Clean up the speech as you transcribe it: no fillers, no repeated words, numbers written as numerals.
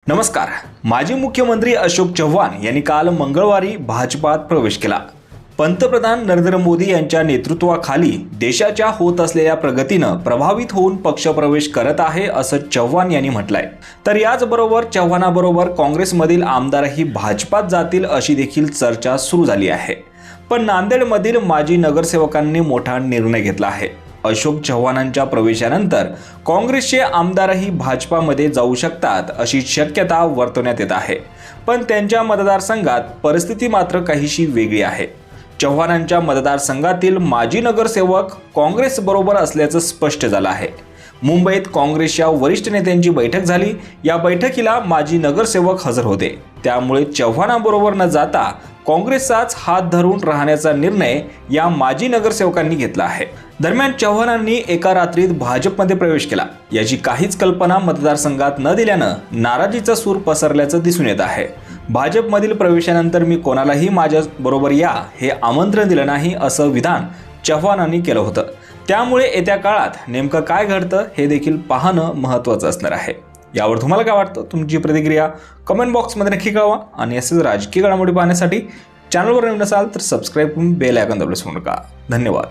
नमस्कार. माजी मुख्यमंत्री अशोक चव्हाण यांनी काल मंगळवारी भाजपात प्रवेश केला. पंतप्रधान नरेंद्र मोदी यांच्या नेतृत्वाखाली देशाच्या होत असलेल्या प्रगतीनं प्रभावित होऊन पक्षप्रवेश करत आहे असं चव्हाण यांनी म्हटलंय. तर याचबरोबर चव्हाणाबरोबर काँग्रेसमधील आमदारही भाजपात जातील अशी देखील चर्चा सुरू झाली आहे. पण नांदेडमधील माजी नगरसेवकांनी मोठा निर्णय घेतला आहे. अशोक चव्हाणांच्या प्रवेशानंतर काँग्रेसचे आमदारही भाजपामध्ये जाऊ शकतात अशी शक्यता वर्तवण्यात येत आहे. पण त्यांच्या मतदारसंघात परिस्थिती मात्र काहीशी वेगळी आहे. चव्हाणांच्या मतदारसंघातील माजी नगरसेवक काँग्रेसबरोबर असल्याचं स्पष्ट झालं आहे. मुंबईत काँग्रेसच्या वरिष्ठ नेत्यांची बैठक झाली. या बैठकीला माजी नगरसेवक हजर होते. त्यामुळे चव्हाणांबरोबर न जाता काँग्रेसचाच हात धरून राहण्याचा निर्णय या माजी नगरसेवकांनी घेतला आहे. दरम्यान चव्हाणांनी एका रात्रीत भाजपमध्ये प्रवेश केला. याची काहीच कल्पना मतदारसंघात न दिल्यानं नाराजीचा सूर पसरल्याचं दिसून येत आहे. भाजपमधील प्रवेशानंतर मी कोणालाही माझ्या बरोबर या हे आमंत्रण दिलं नाही असं विधान चव्हाणांनी केलं होतं. त्यामुळे येत्या काळात नेमकं काय घडतं हे देखील पाहणं महत्त्वाचं असणार आहे. यावर तुम्हाला काय वाटतं? तुमची प्रतिक्रिया कमेंट बॉक्समध्ये नक्की कळवा. आणि असेच राजकीय घडामोडी पाहण्यासाठी चॅनलवर नवीन असाल तर सबस्क्राईब करून बेल आयकॉन दाबण्यास विसरू नका. धन्यवाद.